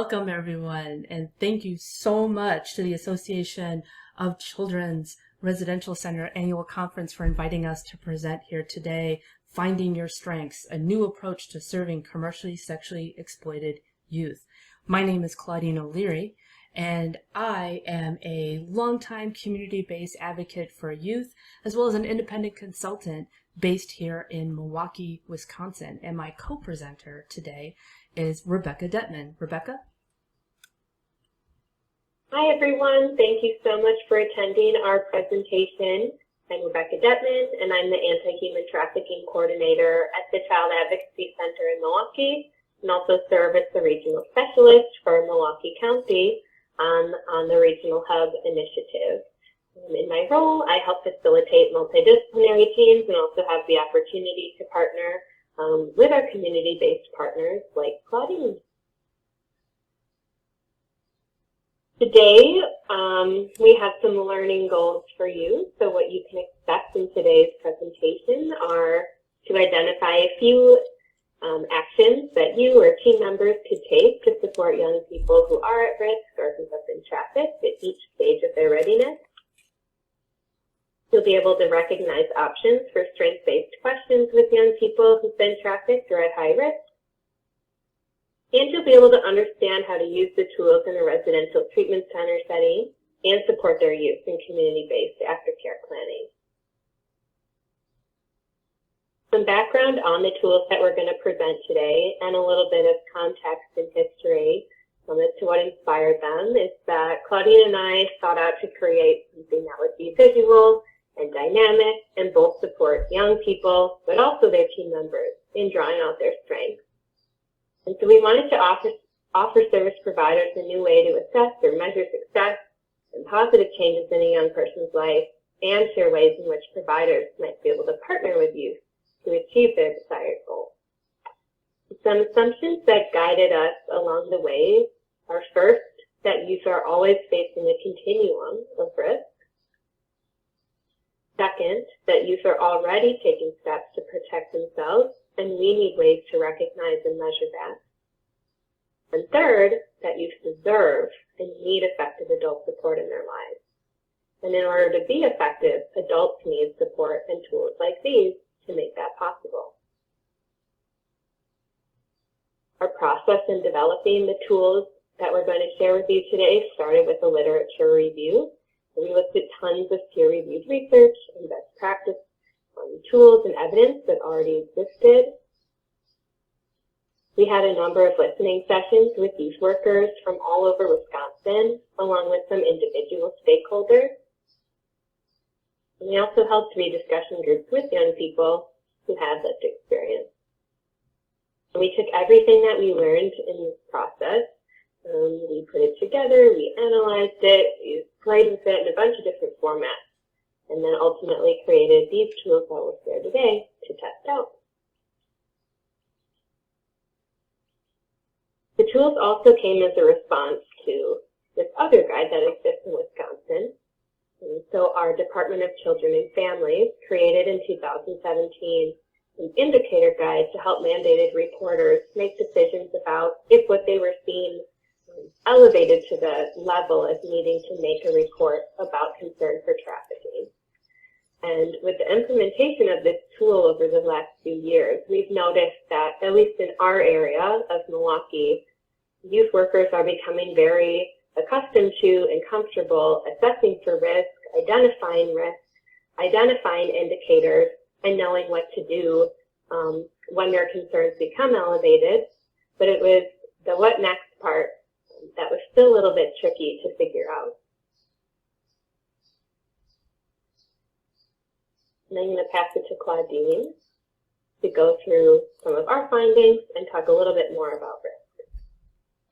Welcome everyone, and thank you so much to the Association of Children's Residential Center Annual Conference for inviting us to present here today, Finding Your Strengths, a new approach to serving commercially sexually exploited youth. My name is Claudine O'Leary, and I am a longtime community-based advocate for youth, as well as an independent consultant based here in Milwaukee, Wisconsin. And my co-presenter today is Rebecca Detman. Rebecca? Hi everyone, thank you so much for attending our presentation. I'm Rebecca Detman and I'm the Anti-Human Trafficking Coordinator at the Child Advocacy Center in Milwaukee and also serve as the Regional Specialist for Milwaukee County on the Regional Hub Initiative. In my role, I help facilitate multidisciplinary teams and also have the opportunity to partner with our community-based partners like Claudine. Today, we have some learning goals for you. So what you can expect in today's presentation are to identify a few actions that you or team members could take to support young people who are at risk or who have been trafficked at each stage of their readiness. You'll be able to recognize options for strength-based questions with young people who've been trafficked or at high risk. And you'll be able to understand how to use the tools in a residential treatment center setting and support their use in community-based aftercare planning. Some background on the tools that we're going to present today and a little bit of context and history as to what inspired them is that Claudine and I sought out to create something that would be visual and dynamic and both support young people but also their team members in drawing out their strengths. And so we wanted to offer service providers a new way to assess or measure success and positive changes in a young person's life and share ways in which providers might be able to partner with youth to achieve their desired goals. Some assumptions that guided us along the way are first, that youth are always facing a continuum of risk. Second, that youth are already taking steps to protect themselves, and we need ways to recognize and measure that. And third, that youth deserve and need effective adult support in their lives. And in order to be effective, adults need support and tools like these to make that possible. Our process in developing the tools that we're going to share with you today started with a literature review. We looked at tons of peer-reviewed research and best practice tools and evidence that already existed. We had a number of listening sessions with youth workers from all over Wisconsin, along with some individual stakeholders. And we also held 3 discussion groups with young people who had lived experience. And we took everything that we learned in this process. We put it together, we analyzed it, we played with it in a bunch of different formats, and then ultimately created these tools that we'll share today to test out. The tools also came as a response to this other guide that exists in Wisconsin. And so our Department of Children and Families created in 2017 an indicator guide to help mandated reporters make decisions about if what they were seeing elevated to the level of needing to make a report about concern for trafficking. And with the implementation of this tool over the last few years, we've noticed that, at least in our area of Milwaukee, youth workers are becoming very accustomed to and comfortable assessing for risk, identifying indicators, and knowing what to do when their concerns become elevated. But it was the what next part that was still a little bit tricky to figure out. And I'm going to pass it to Claudine to go through some of our findings and talk a little bit more about risk.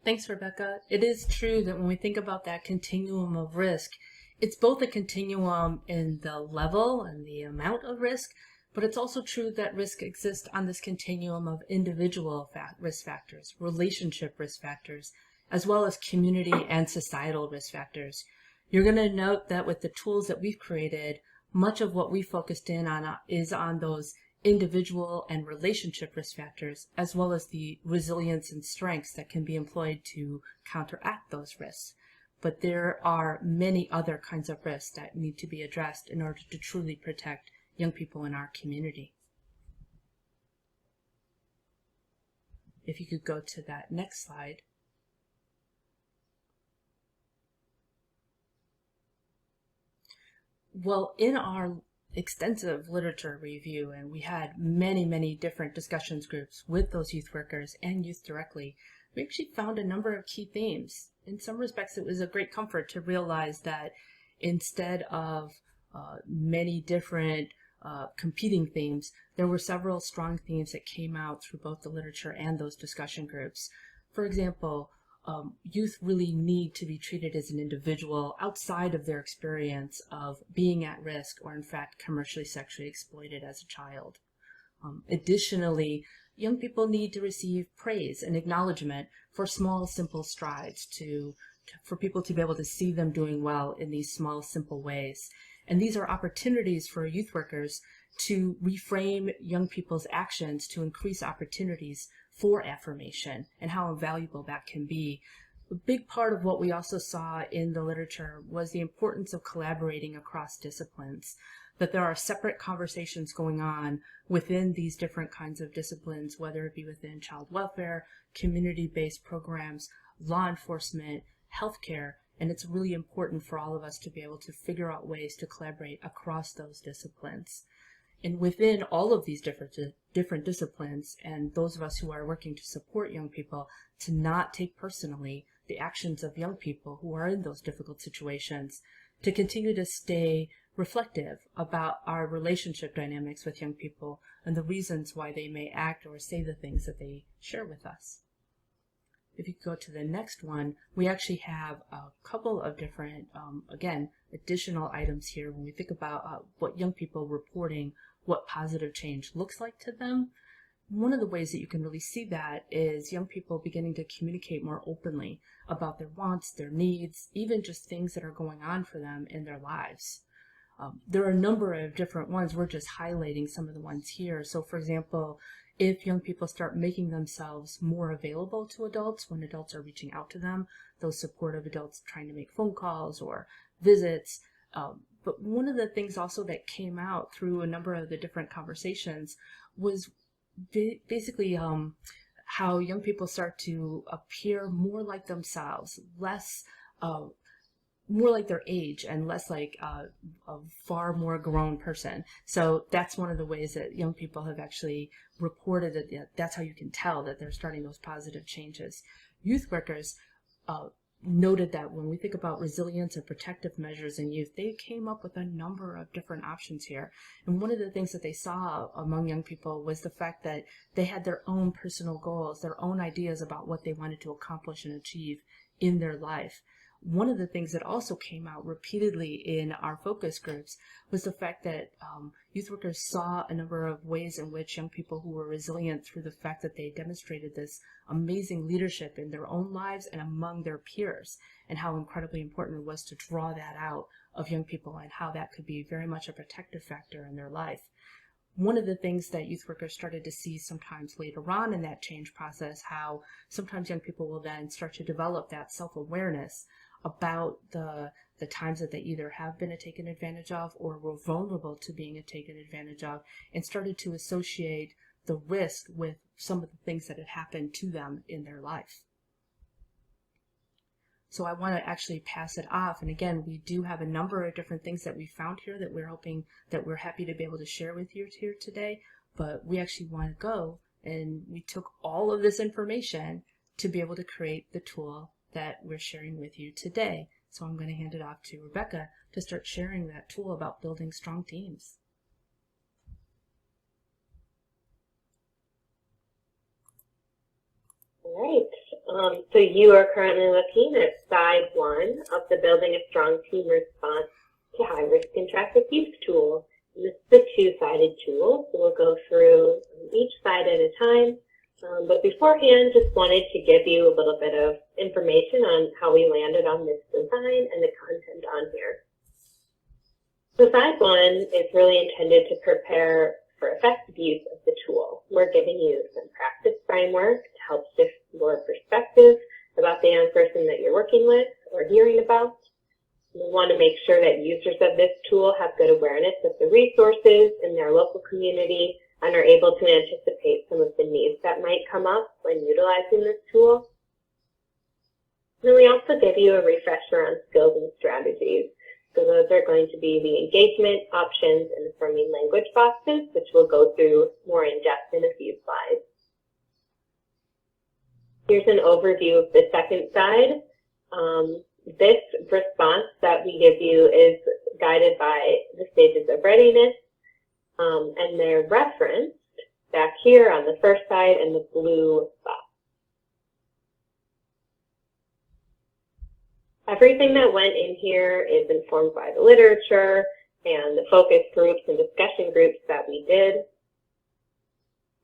Thanks, Rebecca. It is true that when we think about that continuum of risk, it's both a continuum in the level and the amount of risk, but it's also true that risk exists on this continuum of individual risk factors, relationship risk factors, as well as community and societal risk factors. You're going to note that with the tools that we've created, much of what we focused in on is on those individual and relationship risk factors, as well as the resilience and strengths that can be employed to counteract those risks. But there are many other kinds of risks that need to be addressed in order to truly protect young people in our community. If you could go to that next slide. Well, in our extensive literature review, and we had many different discussions groups with those youth workers and youth directly, we actually found a number of key themes. In some respects, it was a great comfort to realize that instead of many different competing themes, there were several strong themes that came out through both the literature and those discussion groups. For example, youth really need to be treated as an individual outside of their experience of being at risk or in fact commercially sexually exploited as a child. Additionally, young people need to receive praise and acknowledgement for small, simple strides for people to be able to see them doing well in these small, simple ways. And these are opportunities for youth workers to reframe young people's actions to increase opportunities for affirmation and how invaluable that can be. A big part of what we also saw in the literature was the importance of collaborating across disciplines, that there are separate conversations going on within these different kinds of disciplines, whether it be within child welfare, community-based programs, law enforcement, healthcare, and it's really important for all of us to be able to figure out ways to collaborate across those disciplines. And within all of these different disciplines, and those of us who are working to support young people, to not take personally the actions of young people who are in those difficult situations, to continue to stay reflective about our relationship dynamics with young people and the reasons why they may act or say the things that they share with us. If you go to the next one, we actually have a couple of different, again, additional items here when we think about what young people reporting what positive change looks like to them. One of the ways that you can really see that is young people beginning to communicate more openly about their wants, their needs, even just things that are going on for them in their lives. There are a number of different ones. We're just highlighting some of the ones here. So for example, if young people start making themselves more available to adults when adults are reaching out to them, those supportive adults trying to make phone calls or visits. But one of the things also that came out through a number of the different conversations was basically how young people start to appear more like themselves, less more like their age and less like a far more grown person. So that's one of the ways that young people have actually reported that that's how you can tell that they're starting those positive changes. Youth workers noted that when we think about resilience and protective measures in youth, they came up with a number of different options here. And one of the things that they saw among young people was the fact that they had their own personal goals, their own ideas about what they wanted to accomplish and achieve in their life. One of the things that also came out repeatedly in our focus groups was the fact that youth workers saw a number of ways in which young people who were resilient through the fact that they demonstrated this amazing leadership in their own lives and among their peers, and how incredibly important it was to draw that out of young people and how that could be very much a protective factor in their life. One of the things that youth workers started to see sometimes later on in that change process, how sometimes young people will then start to develop that self-awareness about the times that they either have been taken advantage of or were vulnerable to being taken advantage of, and started to associate the risk with some of the things that had happened to them in their life. So I want to actually pass it off. And again, we do have a number of different things that we found here that we're happy to be able to share with you here today. But we actually want to go, and we took all of this information to be able to create the tool that we're sharing with you today. So I'm going to hand it off to Rebecca to start sharing that tool about building strong teams. All right. So you are currently looking at side one of the Building a Strong Team Response to High-Risk and Traffic Youth tool. And this is a two-sided tool, so we'll go through each side at a time. But beforehand, just wanted to give you a little bit of information on how we landed on this design and the content on here. So side one is really intended to prepare for effective use of the tool. We're giving you some practice framework to help shift your perspective about the young person that you're working with or hearing about. We want to make sure that users of this tool have good awareness of the resources in their local community and are able to anticipate some of the needs that might come up when utilizing this tool. And then we also give you a refresher on skills and strategies. So those are going to be the engagement, options, and affirming language boxes, which we'll go through more in depth in a few slides. Here's an overview of the second side. This response that we give you is guided by the stages of readiness, and they're referenced back here on the first side in the blue box. Everything that went in here is informed by the literature and the focus groups and discussion groups that we did.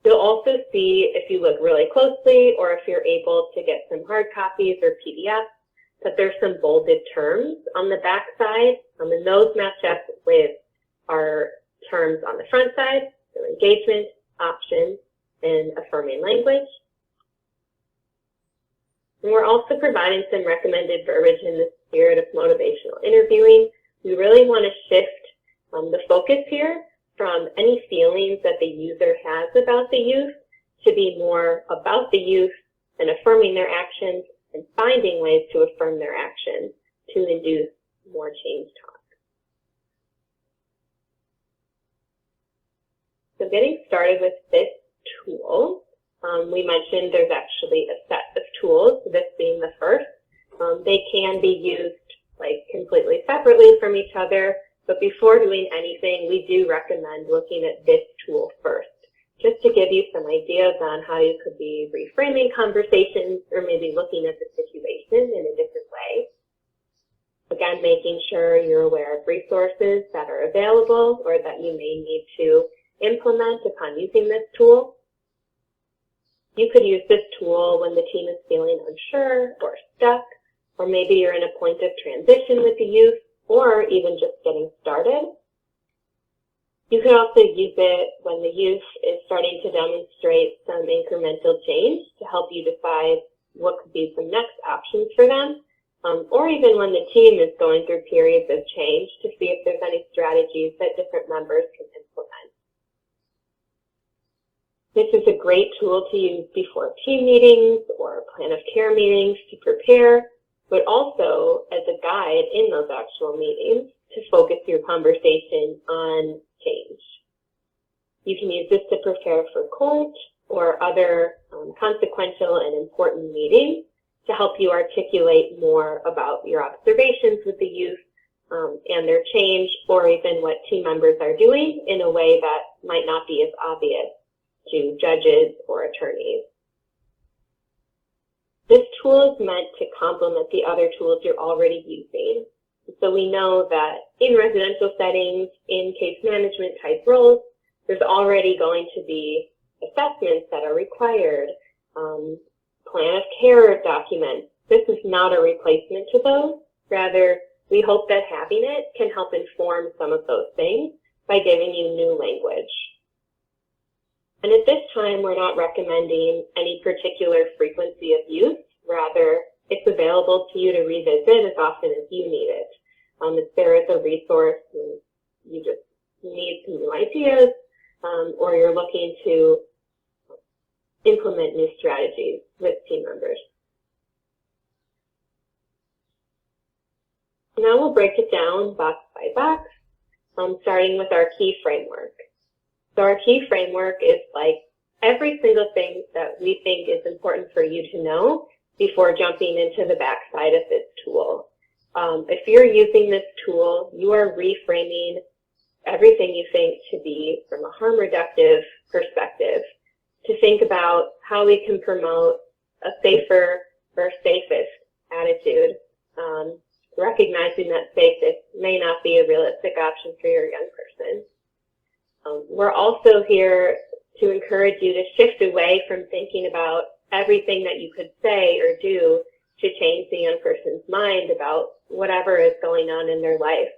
You'll also see, if you look really closely or if you're able to get some hard copies or PDFs, that there's some bolded terms on the back side, and those match up with our terms on the front side, so engagement, options, and affirming language. And we're also providing some recommended verbiage in the spirit of motivational interviewing. We really want to shift the focus here from any feelings that the user has about the youth to be more about the youth and affirming their actions and finding ways to affirm their actions to induce more change talk. So getting started with this tool, we mentioned there's actually a set of tools, this being the first. They can be used completely separately from each other, but before doing anything, we do recommend looking at this tool first, just to give you some ideas on how you could be reframing conversations or maybe looking at the situation in a different way. Again, making sure you're aware of resources that are available or that you may need to implement upon using this tool. You could use this tool when the team is feeling unsure or stuck, or maybe you're in a point of transition with the youth, or even just getting started. You could also use it when the youth is starting to demonstrate some incremental change to help you decide what could be some next options for them, or even when the team is going through periods of change to see if there's any strategies that different members can implement. This is a great tool to use before team meetings or plan of care meetings to prepare, but also as a guide in those actual meetings to focus your conversation on change. You can use this to prepare for court or other consequential and important meetings to help you articulate more about your observations with the youth and their change, or even what team members are doing in a way that might not be as obvious to judges or attorneys. This tool is meant to complement the other tools you're already using. So we know that in residential settings, in case management type roles, there's already going to be assessments that are required, plan of care documents. This is not a replacement to those. Rather, we hope that having it can help inform some of those things by giving you new language. And at this time, we're not recommending any particular frequency of use. Rather, it's available to you to revisit as often as you need it. If there is a resource and you just need some new ideas, or you're looking to implement new strategies with team members. Now we'll break it down box by box, starting with our key framework. So our key framework is like every single thing that we think is important for you to know before jumping into the backside of this tool. If you're using this tool, you are reframing everything you think to be from a harm reductive perspective, to think about how we can promote a safer or safest attitude, recognizing that safest may not be a realistic option for your young person. We're also here to encourage you to shift away from thinking about everything that you could say or do to change the young person's mind about whatever is going on in their life,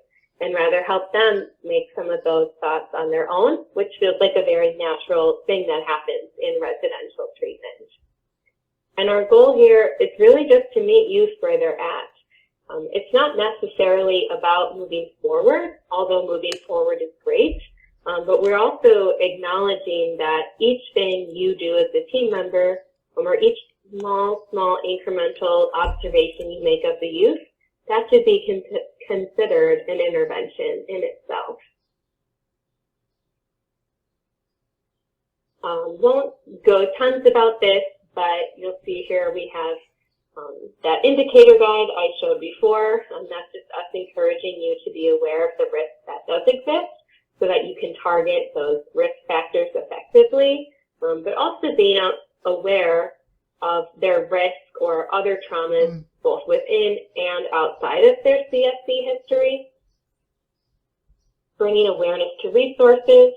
and rather help them make some of those thoughts on their own, which feels like a very natural thing that happens in residential treatment. And our goal here is really just to meet youth where they're at. It's not necessarily about moving forward, although moving forward is great, but we're also acknowledging that each thing you do as a team member, or each small incremental observation you make of the youth, that should be considered an intervention in itself. Won't go tons about this, but you'll see here we have that indicator guide I showed before. That's just us encouraging you to be aware of the risk that does exist so that you can target those risk factors effectively, but also being aware of their risk or other traumas both within and outside of their CSC history. Bringing awareness to resources.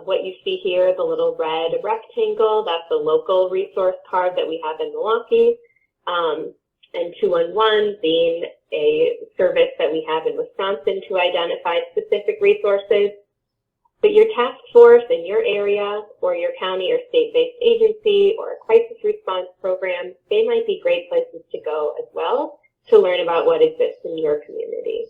What you see here, the little red rectangle, that's a local resource card that we have in Milwaukee. And 211 being a service that we have in Wisconsin to identify specific resources. But your task force in your area or your county or state-based agency or a crisis response program, they might be great places to go as well to learn about what exists in your community.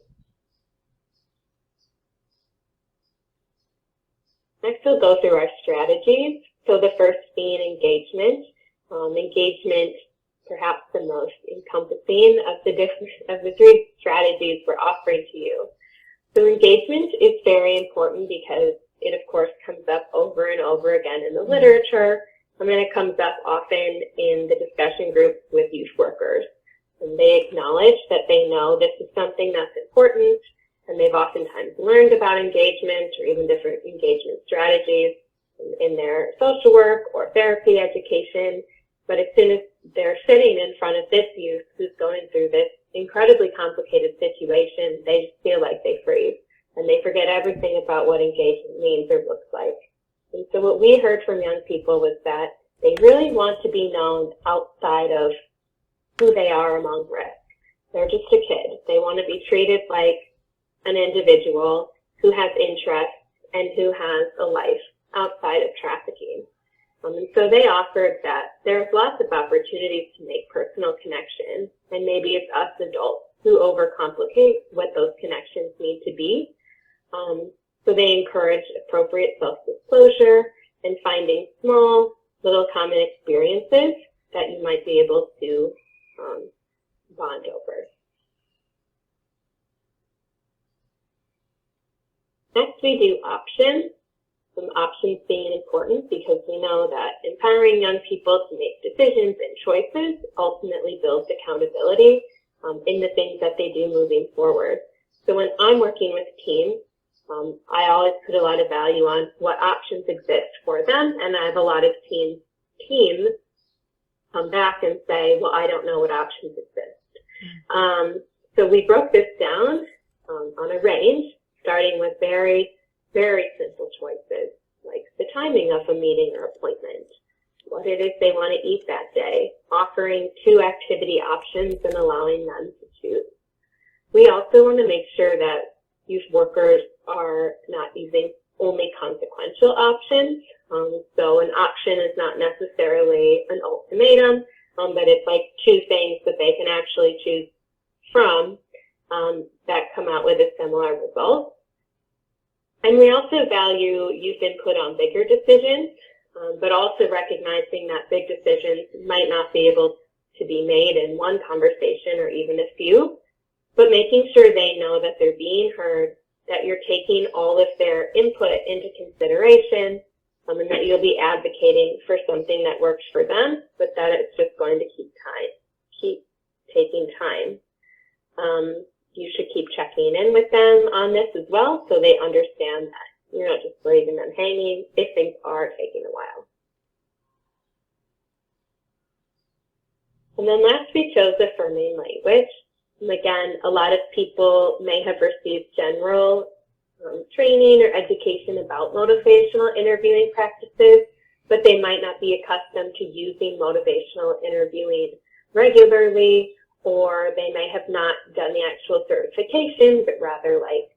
Next, we'll go through our strategies. So the first being engagement. Engagement, perhaps the most encompassing of the three strategies we're offering to you. So engagement is very important because it, of course, comes up over and over again in the literature, and then it comes up often in the discussion groups with youth workers. And they acknowledge that they know this is something that's important, and they've oftentimes learned about engagement or even different engagement strategies in their social work or therapy education. But as soon as they're sitting in front of this youth who's going through this incredibly complicated situation, they just feel like they freeze and they forget everything about what engagement means or looks like. And so what we heard from young people was that they really want to be known outside of who they are among risk. They're just a kid. They want to be treated like an individual who has interests and who has a life outside of trafficking. And so they offered that there's lots of opportunities to make personal connections, and maybe it's us adults who overcomplicate what those connections need to be. So they encourage appropriate self-disclosure and finding small, little common experiences that you might be able to bond over. Next, we do options. Some options being important because we know that empowering young people to make decisions and choices ultimately builds accountability in the things that they do moving forward. So when I'm working with teams, I always put a lot of value on what options exist for them, and I have a lot of teams come back and say, well, I don't know what options exist. So we broke this down on a range, starting with very simple choices, like the timing of a meeting or appointment, what it is they want to eat that day, offering 2 activity options and allowing them to choose. We also want to make sure that youth workers are not using only consequential options. So an option is not necessarily an ultimatum, but it's like 2 things that they can actually choose from that come out with a similar result. And we also value youth input on bigger decisions, but also recognizing that big decisions might not be able to be made in one conversation or even a few, but making sure they know that they're being heard, that you're taking all of their input into consideration, and that you'll be advocating for something that works for them, but that it's just going to keep taking time. You should keep checking in with them on this as well so they understand that you're not just leaving them hanging if things are taking a while. And then last, we chose affirming language. And again, a lot of people may have received general training or education about motivational interviewing practices, but they might not be accustomed to using motivational interviewing regularly, or they may have not done the actual certification, but rather like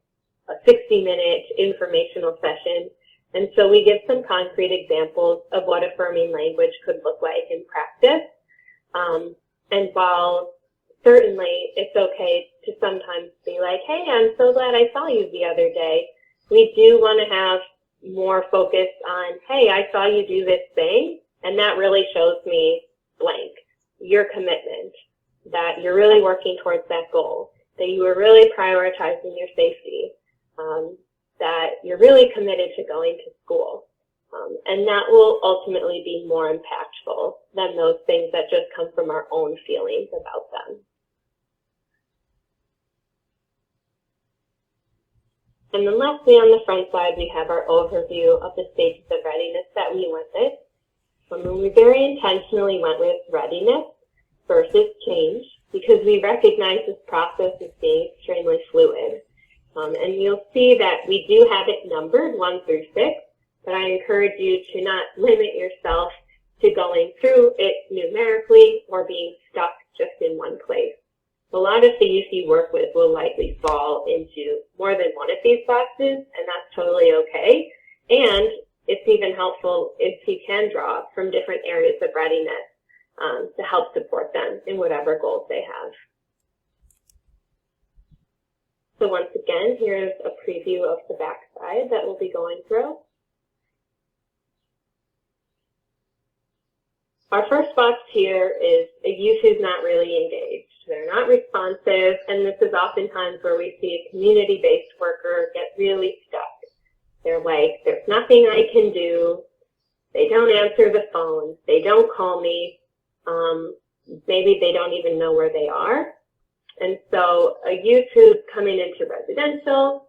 a 60-minute informational session. And so we give some concrete examples of what affirming language could look like in practice. And while certainly it's okay to sometimes be like, hey, I'm so glad I saw you the other day, we do want to have more focus on, hey, I saw you do this thing, and that really shows me blank, your commitment, that you're really working towards that goal, that you are really prioritizing your safety, that you're really committed to going to school. And that will ultimately be more impactful than those things that just come from our own feelings about them. And then lastly, on the front side, we have our overview of the stages of readiness that we went with. And we very intentionally went with readiness versus change because we recognize this process as being extremely fluid. And you'll see that we do have it numbered 1 through 6, but I encourage you to not limit yourself to going through it numerically or being stuck just in one place. A lot of the youth you work with will likely fall into more than one of these boxes, and that's totally okay. And it's even helpful if you can draw from different areas of readiness to help support them in whatever goals they have. So once again, here's a preview of the backside that we'll be going through. Our first box here is a youth who's not really engaged. They're not responsive, and this is oftentimes where we see a community-based worker get really stuck. They're like, there's nothing I can do. They don't answer the phone. They don't call me. Maybe they don't even know where they are. And so a youth who's coming into residential,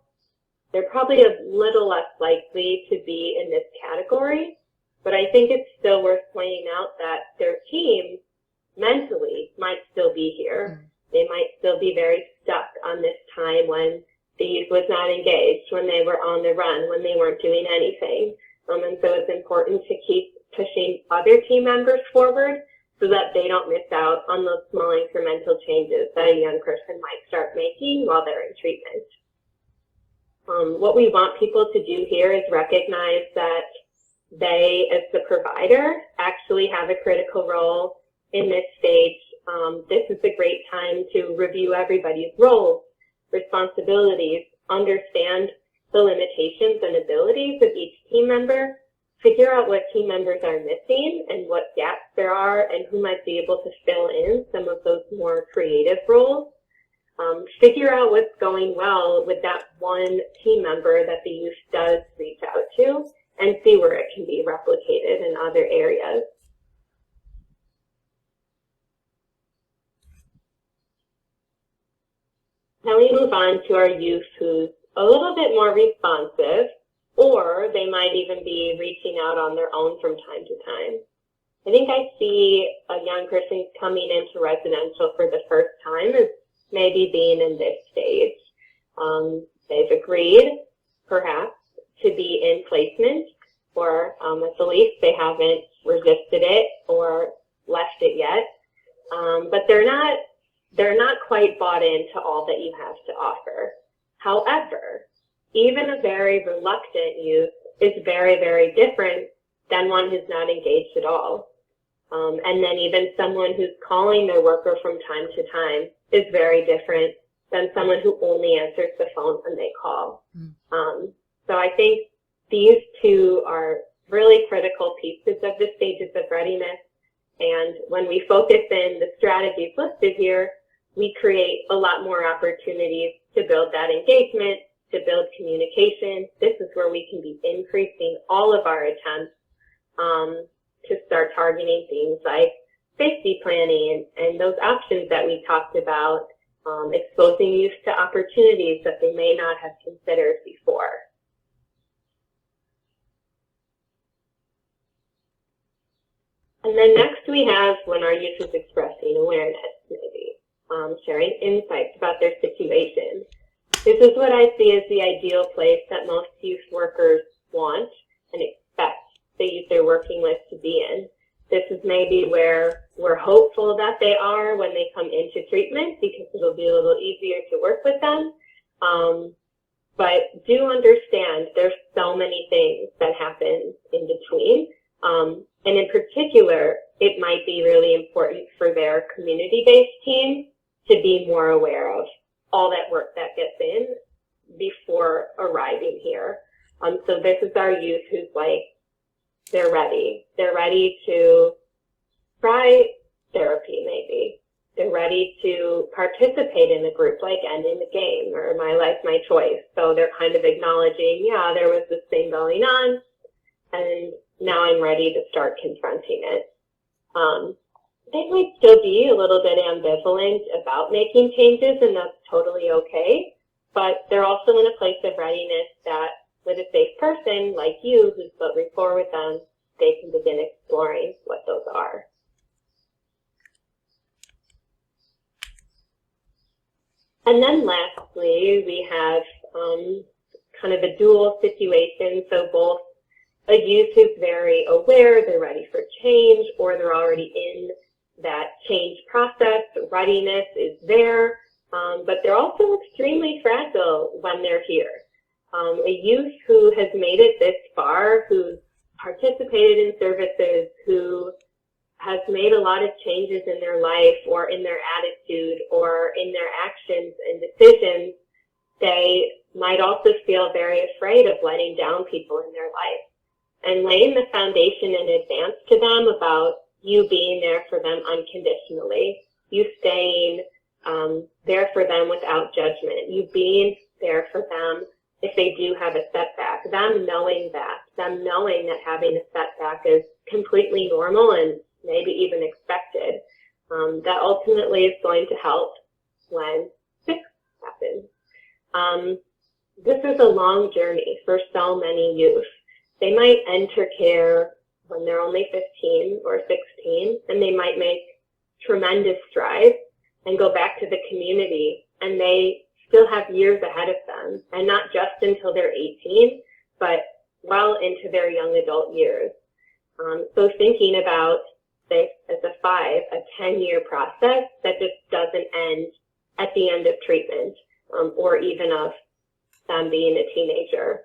they're probably a little less likely to be in this category. But I think it's still worth pointing out that their team mentally might still be here. They might still be very stuck on this time when the youth was not engaged, when they were on the run, when they weren't doing anything. And so it's important to keep pushing other team members forward so that they don't miss out on those small incremental changes that a young person might start making while they're in treatment. What we want people to do here is recognize that they, as the provider, actually have a critical role in this stage. This is a great time to review everybody's roles, responsibilities, understand the limitations and abilities of each team member, figure out what team members are missing and what gaps there are and who might be able to fill in some of those more creative roles. Figure out what's going well with that one team member that the youth does reach out to and see where it can be replicated in other areas. Now we move on to our youth who's a little bit more responsive, or they might even be reaching out on their own from time to time. I think I see a young person coming into residential for the first time as maybe being in this stage. They've agreed, perhaps, to be in placement, or at the least they haven't resisted it or left it yet. But they're not quite bought into all that you have to offer. However, even a very reluctant youth is very, very different than one who's not engaged at all. And then even someone who's calling their worker from time to time is very different than someone who only answers the phone when they call. So I think these two are really critical pieces of the stages of readiness. And when we focus in the strategies listed here, we create a lot more opportunities to build that engagement, to build communication. This is where we can be increasing all of our attempts to start targeting things like safety planning and those options that we talked about, exposing youth to opportunities that they may not have considered before. And then next we have when our youth is expressing awareness, maybe sharing insights about their situation. This is what I see as the ideal place that most youth workers want and expect the youth they're working with to be in. This is maybe where we're hopeful that they are when they come into treatment because it'll be a little easier to work with them. But do understand there's so many things that happen in between. And in particular, it might be really important for their community-based team to be more aware of all that work that gets in before arriving here. So this is our youth who's like, they're ready. They're ready to try therapy maybe. They're ready to participate in a group like Ending the Game or My Life, My Choice. So they're kind of acknowledging, yeah, there was this thing going on, and now I'm ready to start confronting it. They might still be a little bit ambivalent about making changes, and that's totally okay. But they're also in a place of readiness that with a safe person like you who's built rapport with them, they can begin exploring what those are. And then lastly, we have kind of a dual situation. So both a youth who's very aware, they're ready for change, or they're already in that change process, readiness is there, but they're also extremely fragile when they're here. A youth who has made it this far, who's participated in services, who has made a lot of changes in their life or in their attitude or in their actions and decisions, they might also feel very afraid of letting down people in their life. And laying the foundation in advance to them about you being there for them unconditionally, you staying there for them without judgment, you being there for them if they do have a setback, them knowing that having a setback is completely normal and maybe even expected, that ultimately is going to help when fix happens. This is a long journey for so many youth. They might enter care when they're only 15 or 16, and they might make tremendous strides and go back to the community, and they still have years ahead of them, and not just until they're 18, but well into their young adult years. So thinking about this as a 10-year process that just doesn't end at the end of treatment, or even of them being a teenager.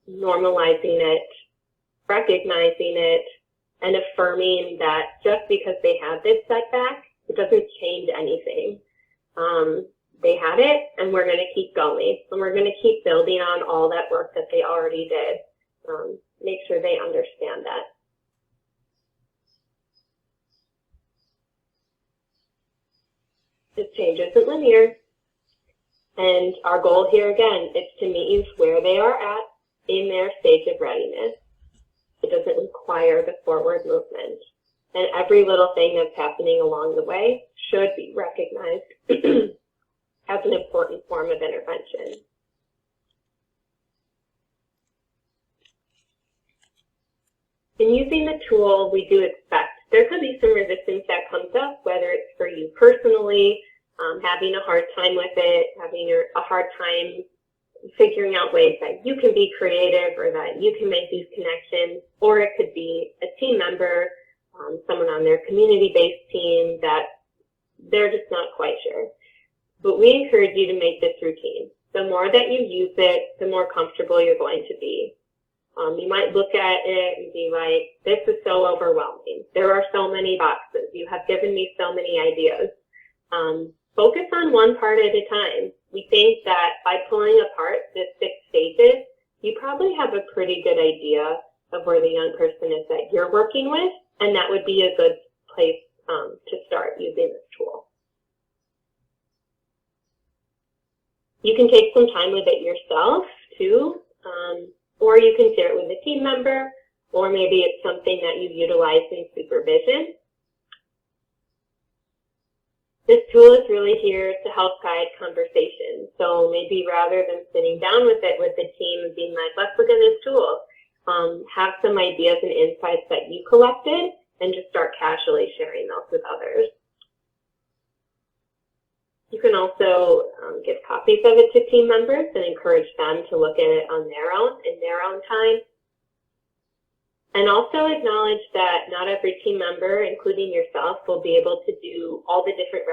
Normalizing it, recognizing it, and affirming that just because they had this setback, it doesn't change anything. They had it, and we're going to keep going, and we're going to keep building on all that work that they already did. Make sure they understand that. This change isn't linear, and our goal here again is to meet youth where they are at in their stage of readiness. It doesn't require the forward movement. And every little thing that's happening along the way should be recognized as an important form of intervention. In using the tool, we do expect there could be some resistance that comes up, whether it's for you personally, having a hard time with it, having a hard time figuring out ways that you can be creative or that you can make these connections, or it could be a team member, someone on their community-based team that they're just not quite sure. But we encourage you to make this routine. The more that you use it, the more comfortable you're going to be. You might look at it and be like, this is so overwhelming. There are so many boxes. You have given me so many ideas. Focus on one part at a time. We think that by pulling apart the 6 stages, you probably have a pretty good idea of where the young person is that you're working with, and that would be a good place to start using this tool. You can take some time with it yourself, too, or you can share it with a team member, or maybe it's something that you utilize in supervision. This tool is really here to help guide conversation. So maybe rather than sitting down with it with the team and being like, let's look at this tool, have some ideas and insights that you collected and just start casually sharing those with others. You can also give copies of it to team members and encourage them to look at it on their own, in their own time. And also acknowledge that not every team member, including yourself, will be able to do all the different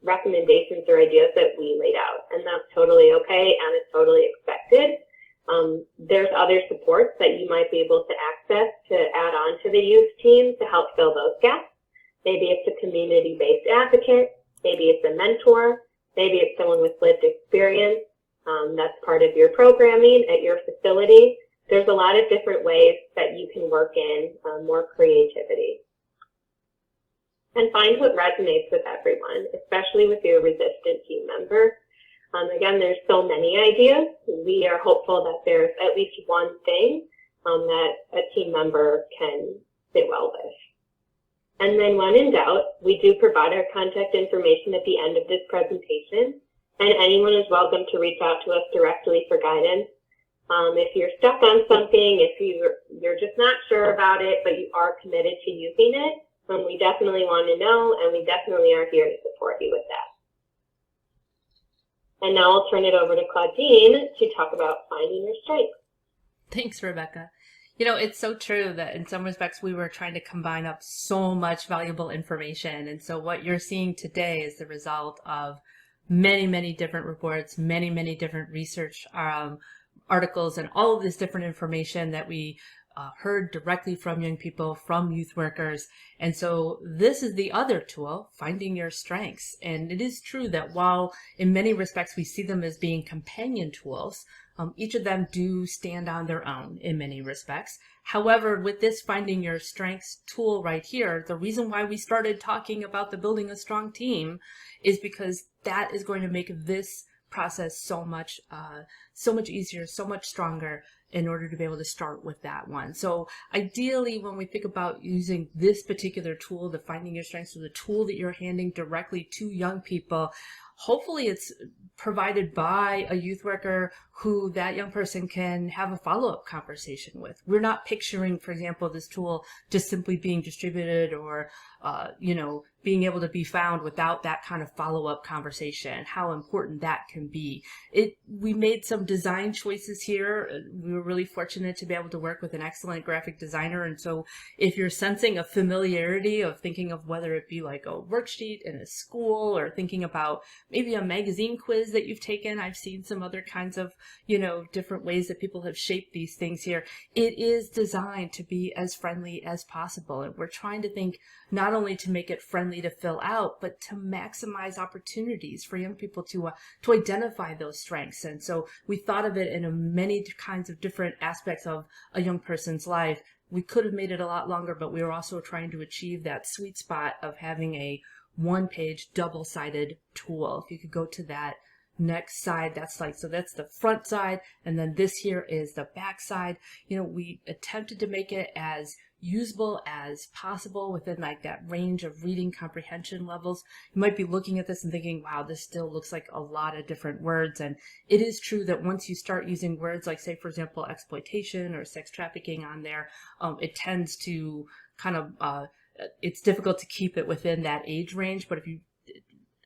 recommendations or ideas that we laid out, and that's totally okay and it's totally expected. There's other supports that you might be able to access to add on to the youth team to help fill those gaps. Maybe it's a community-based advocate, maybe it's a mentor, maybe it's someone with lived experience that's part of your programming at your facility. There's a lot of different ways that you can work in more creativity. And find what resonates with everyone, especially with your resistant team member. Again, there's so many ideas. We are hopeful that there's at least one thing that a team member can fit well with. And then when in doubt, we do provide our contact information at the end of this presentation, and anyone is welcome to reach out to us directly for guidance. If you're stuck on something, if you're just not sure about it, but you are committed to using it, we definitely want to know, and we definitely are here to support you with that. And now I'll turn it over to Claudine to talk about finding your strengths. Thanks, Rebecca. You know, it's so true that in some respects we were trying to combine up so much valuable information. And so what you're seeing today is the result of many, many different reports, many, many different research articles, and all of this different information that we heard directly from young people, from youth workers. And so this is the other tool, finding your strengths. And it is true that while in many respects we see them as being companion tools, each of them do stand on their own in many respects. However, with this finding your strengths tool right here, the reason why we started talking about the building a strong team is because that is going to make this process so much easier, so much stronger, in order to be able to start with that one. So ideally, when we think about using this particular tool, the finding your strengths, or the tool that you're handing directly to young people, hopefully it's provided by a youth worker who that young person can have a follow-up conversation with. We're not picturing, for example, this tool just simply being distributed or, being able to be found without that kind of follow-up conversation, how important that can be. We made some design choices here. We were really fortunate to be able to work with an excellent graphic designer. And so if you're sensing a familiarity of thinking of whether it be like a worksheet in a school, or thinking about maybe a magazine quiz that you've taken, I've seen some other kinds of, different ways that people have shaped these things here. It is designed to be as friendly as possible. And we're trying to think not only to make it friendly to fill out, but to maximize opportunities for young people to identify those strengths. And so we thought of it in many kinds of different aspects of a young person's life. We could have made it a lot longer, but we were also trying to achieve that sweet spot of having a one-page double-sided tool. If you could go to that next side, that's the front side, and then this here is the back side. We attempted to make it as usable as possible within like that range of reading comprehension levels. You might be looking at this and thinking, wow, this still looks like a lot of different words. And it is true that once you start using words like, say, for example, exploitation or sex trafficking on there, it tends to kind of, it's difficult to keep it within that age range. But if you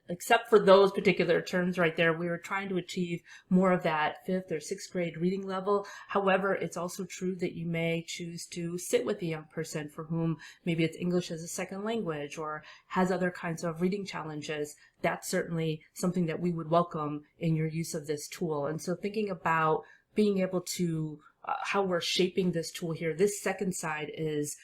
except for those particular terms right there, we were trying to achieve more of that 5th or 6th grade reading level. However, it's also true that you may choose to sit with a young person for whom maybe it's English as a second language or has other kinds of reading challenges. That's certainly something that we would welcome in your use of this tool. And so thinking about being able to how we're shaping this tool here. This second side is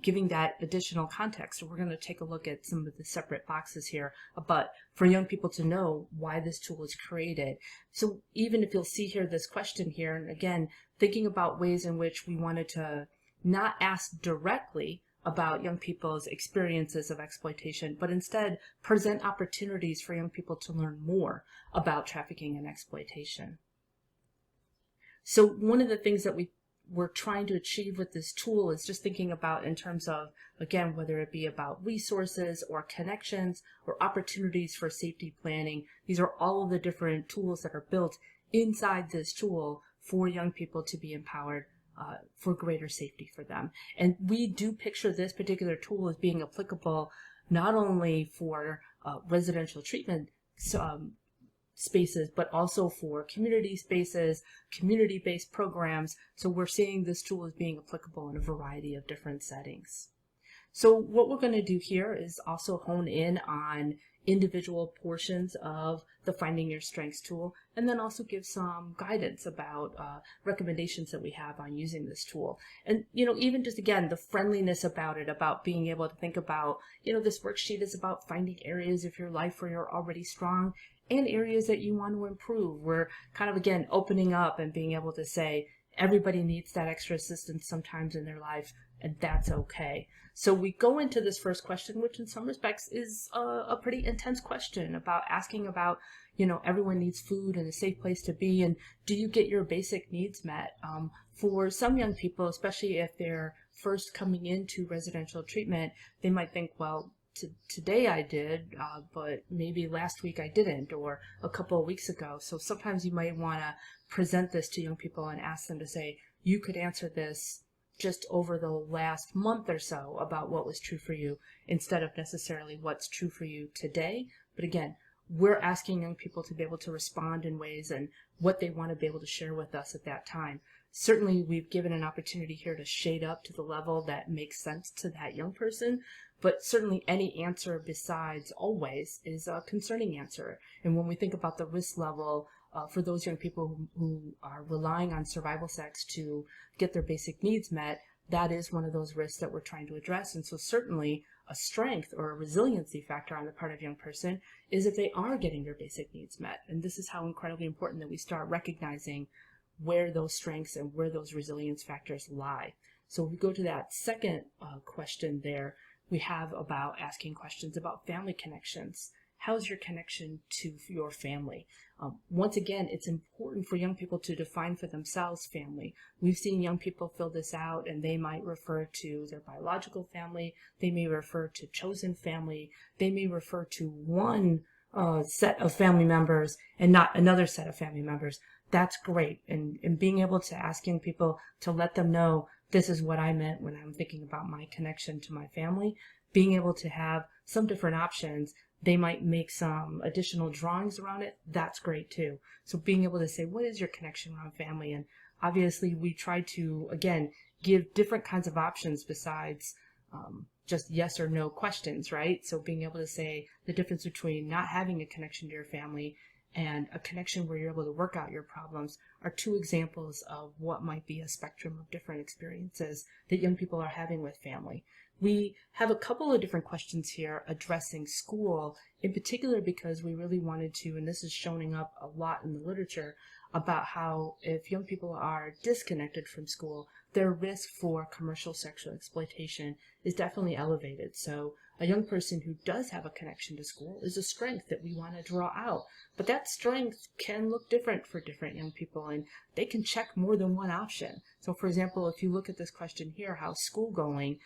giving that additional context. So we're going to take a look at some of the separate boxes here, but for young people to know why this tool was created. So even if you'll see here this question here, and again, thinking about ways in which we wanted to not ask directly about young people's experiences of exploitation, but instead present opportunities for young people to learn more about trafficking and exploitation. So one of the things that we're trying to achieve with this tool is just thinking about in terms of, again, whether it be about resources or connections or opportunities for safety planning. These are all of the different tools that are built inside this tool for young people to be empowered for greater safety for them. And we do picture this particular tool as being applicable not only for residential treatment spaces, but also for community spaces, community-based programs. So we're seeing this tool as being applicable in a variety of different settings. So what we're going to do here is also hone in on individual portions of the Finding Your Strengths tool, and then also give some guidance about recommendations that we have on using this tool. And, even just, again, the friendliness about it, about being able to think about, this worksheet is about finding areas of your life where you're already strong and areas that you want to improve. We're kind of, again, opening up and being able to say, everybody needs that extra assistance sometimes in their life, and that's okay. So we go into this first question, which in some respects is a pretty intense question about asking about, everyone needs food and a safe place to be, and do you get your basic needs met? For some young people, especially if they're first coming into residential treatment, they might think, well, today I did, but maybe last week I didn't, or a couple of weeks ago. So sometimes you might want to present this to young people and ask them to say, you could answer this just over the last month or so about what was true for you, instead of necessarily what's true for you today. But again, we're asking young people to be able to respond in ways and what they want to be able to share with us at that time. Certainly, we've given an opportunity here to shade up to the level that makes sense to that young person, but certainly any answer besides always is a concerning answer. And when we think about the risk level for those young people who are relying on survival sex to get their basic needs met, that is one of those risks that we're trying to address. And so certainly a strength or a resiliency factor on the part of a young person is if they are getting their basic needs met. And this is how incredibly important that we start recognizing where those strengths and where those resilience factors lie. So if we go to that second question there, we have about asking questions about family connections. How's your connection to your family? Once again, it's important for young people to define for themselves family. We've seen young people fill this out, and they might refer to their biological family. They may refer to chosen family. They may refer to one set of family members and not another set of family members. That's great. And being able to ask young people to let them know, this is what I meant when I'm thinking about my connection to my family. Being able to have some different options. They might make some additional drawings around it. That's great too. So being able to say, what is your connection around family? And obviously we try to, again, give different kinds of options besides just yes or no questions, right? So being able to say the difference between not having a connection to your family and a connection where you're able to work out your problems are two examples of what might be a spectrum of different experiences that young people are having with family. We have a couple of different questions here addressing school, in particular because we really wanted to, and this is showing up a lot in the literature, about how if young people are disconnected from school, their risk for commercial sexual exploitation is definitely elevated. So a young person who does have a connection to school is a strength that we want to draw out. But that strength can look different for different young people, and they can check more than one option. So for example, if you look at this question here, how's school going?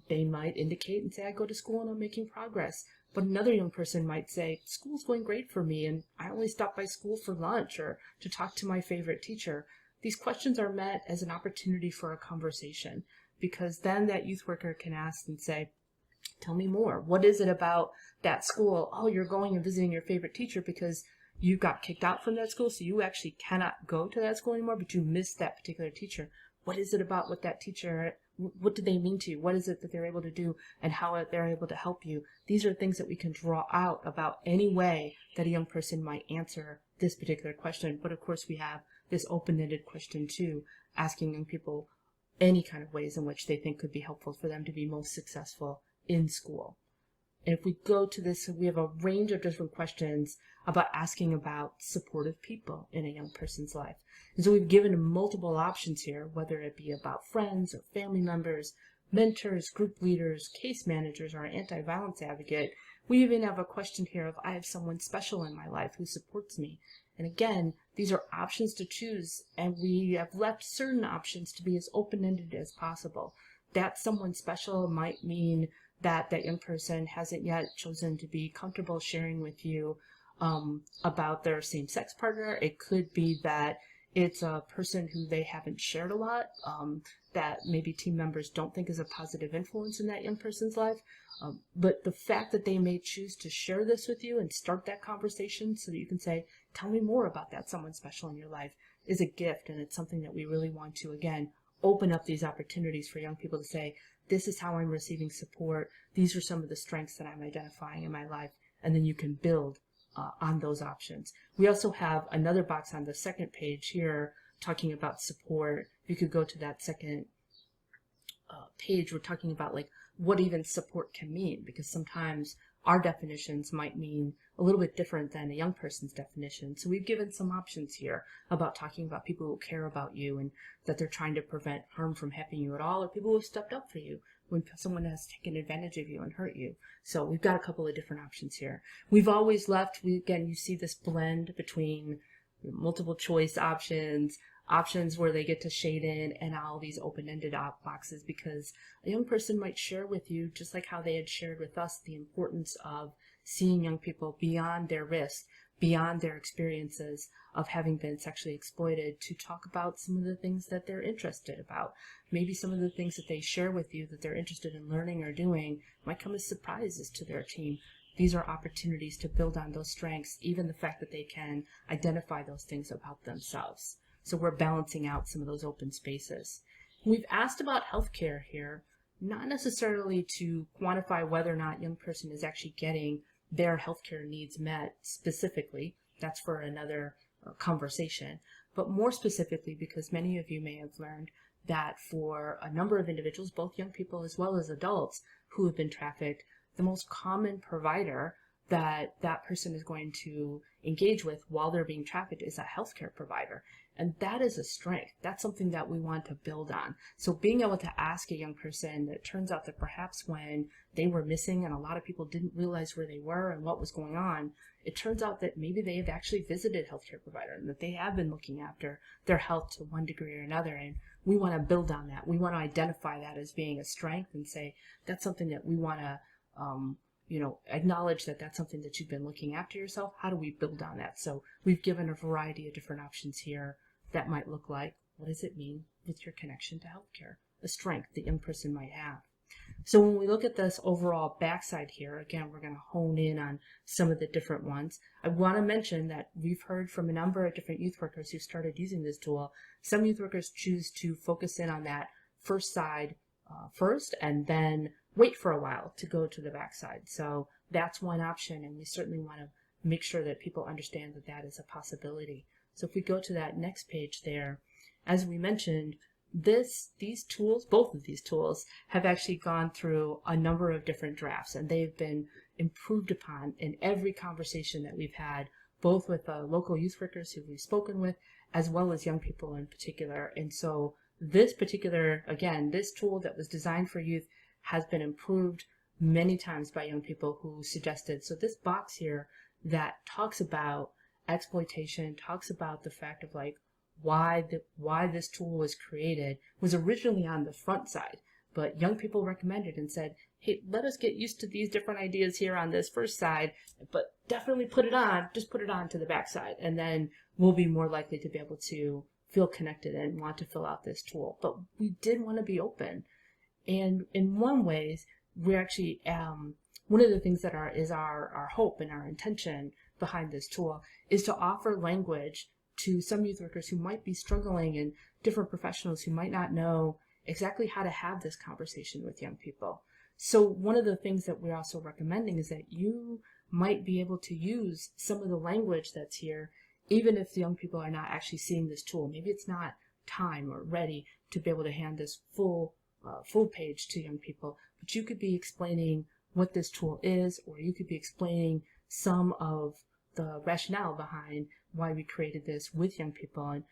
They might indicate and say, I go to school and I'm making progress. But another young person might say, school's going great for me, and I only stop by school for lunch or to talk to my favorite teacher. These questions are meant as an opportunity for a conversation, because then that youth worker can ask and say, tell me more. What is it about that school? Oh, you're going and visiting your favorite teacher because you got kicked out from that school, so you actually cannot go to that school anymore, but you missed that particular teacher. What is it about what that teacher, what do they mean to you? What is it that they're able to do and how they're able to help you? These are things that we can draw out about any way that a young person might answer this particular question. But of course, we have this open-ended question too, asking young people any kind of ways in which they think could be helpful for them to be most successful in school. And if we go to this, we have a range of different questions about asking about supportive people in a young person's life. And so we've given multiple options here, whether it be about friends or family members, mentors, group leaders, case managers, or an anti-violence advocate. We even have a question here of, I have someone special in my life who supports me. And again, these are options to choose, and we have left certain options to be as open-ended as possible. That someone special might mean that that young person hasn't yet chosen to be comfortable sharing with you about their same-sex partner. It could be that it's a person who they haven't shared a lot, that maybe team members don't think is a positive influence in that young person's life. But the fact that they may choose to share this with you and start that conversation so that you can say, tell me more about that someone special in your life, is a gift. And it's something that we really want to, again, open up these opportunities for young people to say, this is how I'm receiving support. These are some of the strengths that I'm identifying in my life, and then you can build on those options. We also have another box on the second page here talking about support. You could go to that second page. We're talking about like what even support can mean, because sometimes our definitions might mean a little bit different than a young person's definition. So we've given some options here about talking about people who care about you and that they're trying to prevent harm from happening to you at all, or people who have stepped up for you when someone has taken advantage of you and hurt you. So we've got a couple of different options here. We've always left, again, you see this blend between multiple choice options where they get to shade in, and all these open-ended boxes, because a young person might share with you, just like how they had shared with us, the importance of seeing young people beyond their risk, beyond their experiences of having been sexually exploited, to talk about some of the things that they're interested about. Maybe some of the things that they share with you that they're interested in learning or doing might come as surprises to their team. These are opportunities to build on those strengths, even the fact that they can identify those things about themselves. So we're balancing out some of those open spaces. We've asked about healthcare here, not necessarily to quantify whether or not a young person is actually getting their healthcare needs met specifically. That's for another conversation. But more specifically, because many of you may have learned that for a number of individuals, both young people as well as adults who have been trafficked, the most common provider that that person is going to engage with while they're being trafficked is a healthcare provider. And that is a strength. That's something that we want to build on. So being able to ask a young person, it turns out that perhaps when they were missing and a lot of people didn't realize where they were and what was going on, it turns out that maybe they have actually visited a healthcare provider and that they have been looking after their health to one degree or another. And we want to build on that. We want to identify that as being a strength and say that's something that we want to acknowledge that that's something that you've been looking after yourself. How do we build on that? So we've given a variety of different options here that might look like, what does it mean with your connection to healthcare? A strength the young person might have. So when we look at this overall backside here, again, we're going to hone in on some of the different ones. I want to mention that we've heard from a number of different youth workers who started using this tool. Some youth workers choose to focus in on that first side first, and then wait for a while to go to the backside. So that's one option, and we certainly want to make sure that people understand that that is a possibility. So if we go to that next page there, as we mentioned, these tools, both of these tools, have actually gone through a number of different drafts, and they've been improved upon in every conversation that we've had, both with local youth workers who we've spoken with, as well as young people in particular. And so this particular, again, this tool that was designed for youth has been improved many times by young people who suggested. So this box here that talks about exploitation, talks about the fact of like why this tool was created, was originally on the front side, but young people recommended and said, hey, let us get used to these different ideas here on this first side, but definitely put it on to the back side, and then we'll be more likely to be able to feel connected and want to fill out this tool. But we did want to be open. And in one ways, we're actually, one of the things that is our hope and our intention behind this tool is to offer language to some youth workers who might be struggling and different professionals who might not know exactly how to have this conversation with young people. So one of the things that we're also recommending is that you might be able to use some of the language that's here, even if the young people are not actually seeing this tool. Maybe it's not time or ready to be able to hand this full page to young people, but you could be explaining what this tool is, or you could be explaining some of the rationale behind why we created this with young people, and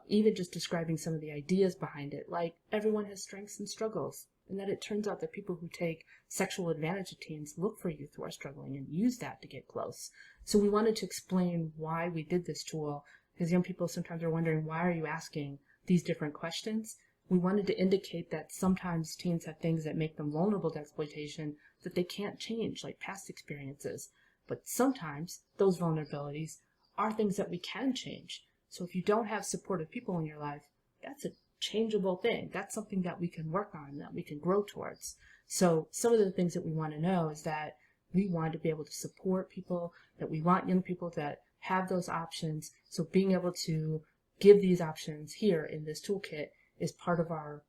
even just describing some of the ideas behind it, like everyone has strengths and struggles, and that it turns out that people who take sexual advantage of teens look for youth who are struggling and use that to get close. So we wanted to explain why we did this tool, because young people sometimes are wondering, why are you asking these different questions? We wanted to indicate that sometimes teens have things that make them vulnerable to exploitation that they can't change, like past experiences. But sometimes those vulnerabilities are things that we can change. So if you don't have supportive people in your life, that's a changeable thing. That's something that we can work on, that we can grow towards. So some of the things that we want to know is that we want to be able to support people, that we want young people that have those options. So being able to give these options here in this toolkit is part of our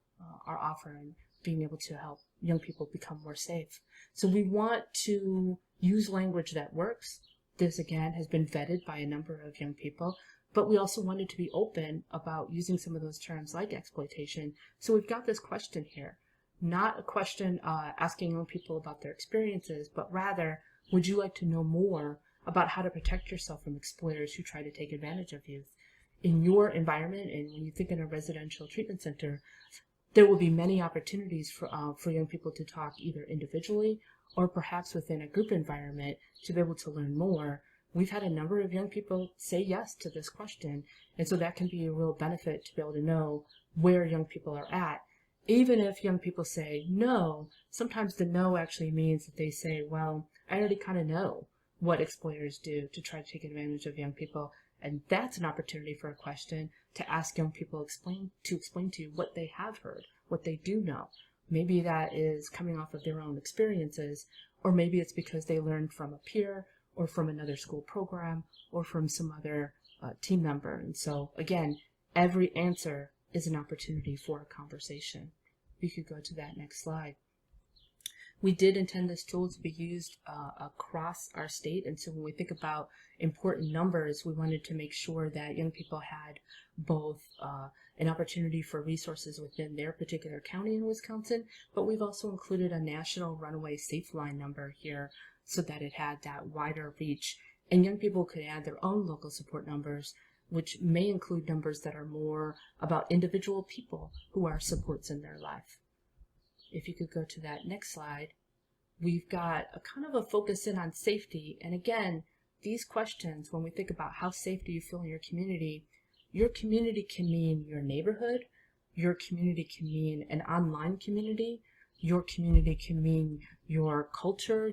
offer, and being able to help young people become more safe. So we want to use language that works. This, again, has been vetted by a number of young people, but we also wanted to be open about using some of those terms like exploitation. So we've got this question here, not a question asking young people about their experiences, but rather, would you like to know more about how to protect yourself from exploiters who try to take advantage of youth? In your environment, and when you think in a residential treatment center, there will be many opportunities for young people to talk either individually or perhaps within a group environment to be able to learn more. We've had a number of young people say yes to this question, and so that can be a real benefit to be able to know where young people are at. Even if young people say no, sometimes the no actually means that they say, well, I already kind of know what exploiters do to try to take advantage of young people, and that's an opportunity for a question to ask young people explain to you what they have heard, what they do know. Maybe that is coming off of their own experiences, or maybe it's because they learned from a peer or from another school program or from some other team member. And so, again, every answer is an opportunity for a conversation. You could go to that next slide. We did intend this tool to be used across our state, and so when we think about important numbers, we wanted to make sure that young people had both an opportunity for resources within their particular county in Wisconsin, but we've also included a national runaway safe line number here so that it had that wider reach, and young people could add their own local support numbers, which may include numbers that are more about individual people who are supports in their life. If you could go to that next slide, we've got a kind of a focus in on safety. And again, these questions, when we think about how safe do you feel in your community can mean your neighborhood, your community can mean an online community, your community can mean your culture,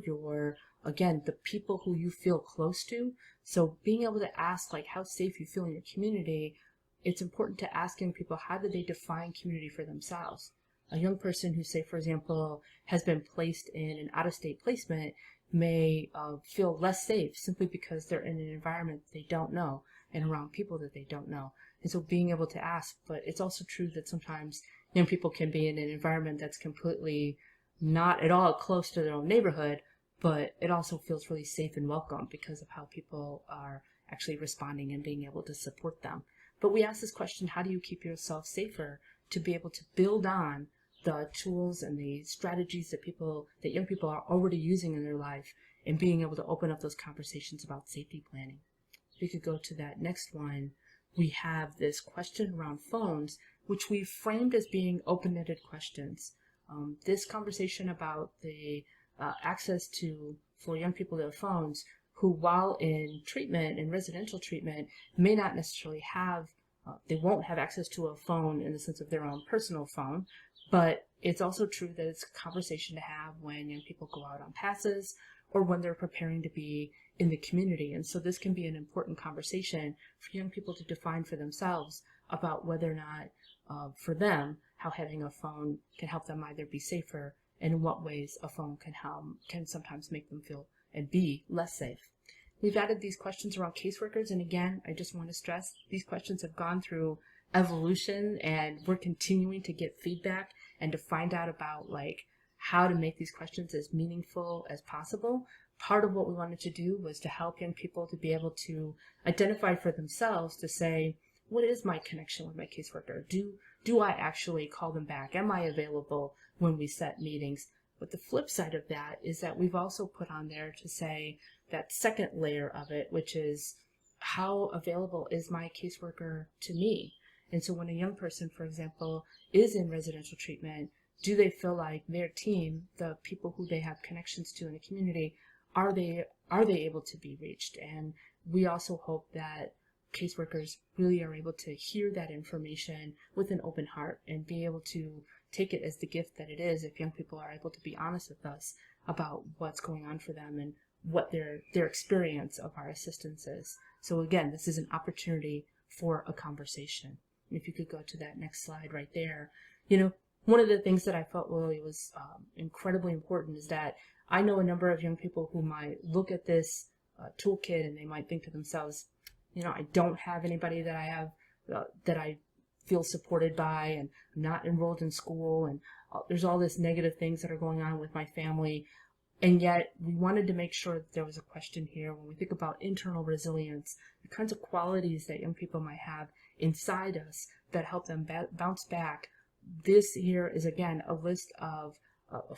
again, the people who you feel close to. So being able to ask like how safe you feel in your community, it's important to ask young people, how do they define community for themselves? A young person who, say, for example, has been placed in an out-of-state placement may feel less safe simply because they're in an environment they don't know and around people that they don't know. And so being able to ask, but it's also true that sometimes young people can be in an environment that's completely not at all close to their own neighborhood, but it also feels really safe and welcome because of how people are actually responding and being able to support them. But we ask this question, how do you keep yourself safer to be able to build on the tools and the strategies that young people are already using in their life, and being able to open up those conversations about safety planning. If you could go to that next one, we have this question around phones, which we framed as being open-ended questions. This conversation about the access for young people to their phones, who while in treatment, in residential treatment, may not necessarily have, they won't have access to a phone in the sense of their own personal phone, but it's also true that it's a conversation to have when young people go out on passes or when they're preparing to be in the community. And so this can be an important conversation for young people to define for themselves about whether or not, for them, how having a phone can help them either be safer, and in what ways a phone can sometimes make them feel and be less safe. We've added these questions around caseworkers, and again, I just want to stress these questions have gone through evolution, and we're continuing to get feedback and to find out about like how to make these questions as meaningful as possible. Part of what we wanted to do was to help young people to be able to identify for themselves, to say, what is my connection with my caseworker? Do I actually call them back? Am I available when we set meetings? But the flip side of that is that we've also put on there to say that second layer of it, which is how available is my caseworker to me? And so when a young person, for example, is in residential treatment, do they feel like their team, the people who they have connections to in the community, are they able to be reached? And we also hope that caseworkers really are able to hear that information with an open heart and be able to take it as the gift that it is if young people are able to be honest with us about what's going on for them and what their experience of our assistance is. So again, this is an opportunity for a conversation. If you could go to that next slide right there. One of the things that I felt really was incredibly important is that I know a number of young people who might look at this toolkit and they might think to themselves, I don't have anybody that I have that I feel supported by, and I'm not enrolled in school, and there's all this negative things that are going on with my family. And yet we wanted to make sure that there was a question here when we think about internal resilience, the kinds of qualities that young people might have inside us that help them bounce back. This here is, again, a list of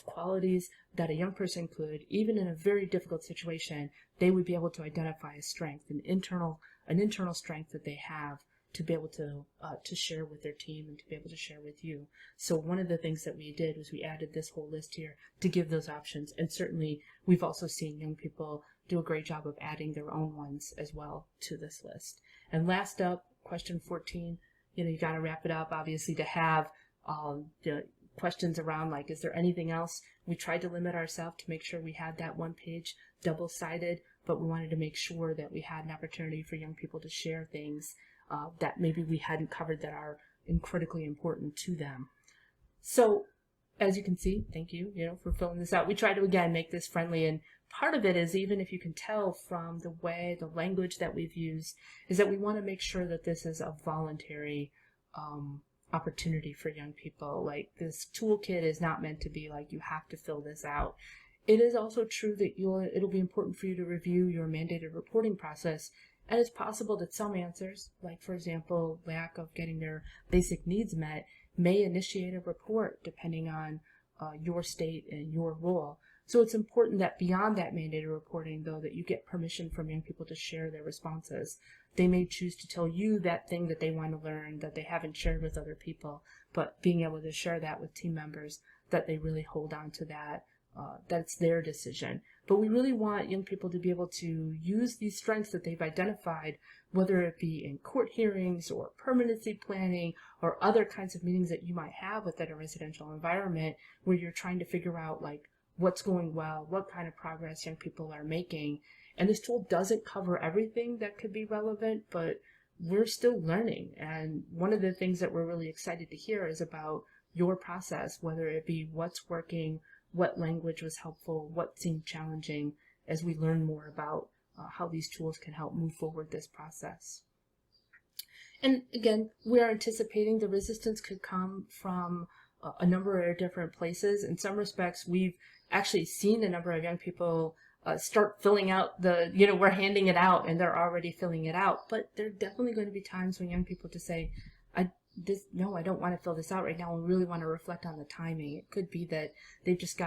qualities that a young person could, even in a very difficult situation, they would be able to identify as strength, an internal strength that they have to be able to share with their team and to be able to share with you. So one of the things that we did was we added this whole list here to give those options. And certainly we've also seen young people do a great job of adding their own ones as well to this list. And last up, question 14, you got to wrap it up, obviously, to have the questions around, like, is there anything else? We tried to limit ourselves to make sure we had that one page double-sided, but we wanted to make sure that we had an opportunity for young people to share things that maybe we hadn't covered that are critically important to them. So as you can see, thank you, for filling this out. We try to, again, make this friendly, and part of it is, even if you can tell from the way, the language that we've used, is that we want to make sure that this is a voluntary opportunity for young people. Like, this toolkit is not meant to be like, you have to fill this out. It is also true that it'll be important for you to review your mandated reporting process. And it's possible that some answers, like, for example, lack of getting their basic needs met, may initiate a report depending on your state and your role. So it's important that beyond that mandated reporting, though, that you get permission from young people to share their responses. They may choose to tell you that thing that they want to learn that they haven't shared with other people, but being able to share that with team members, that they really hold on to that. That's their decision. But we really want young people to be able to use these strengths that they've identified, whether it be in court hearings or permanency planning or other kinds of meetings that you might have within a residential environment, where you're trying to figure out, like, what's going well, what kind of progress young people are making. And this tool doesn't cover everything that could be relevant, but we're still learning. And one of the things that we're really excited to hear is about your process, whether it be what's working, what language was helpful, what seemed challenging, as we learn more about how these tools can help move forward this process. And again, we are anticipating the resistance could come from a number of different places. In some respects, we've actually seen a number of young people start filling out we're handing it out and they're already filling it out. But there are definitely going to be times when young people just say, I don't want to fill this out right now. We really want to reflect on the timing. It could be that they've just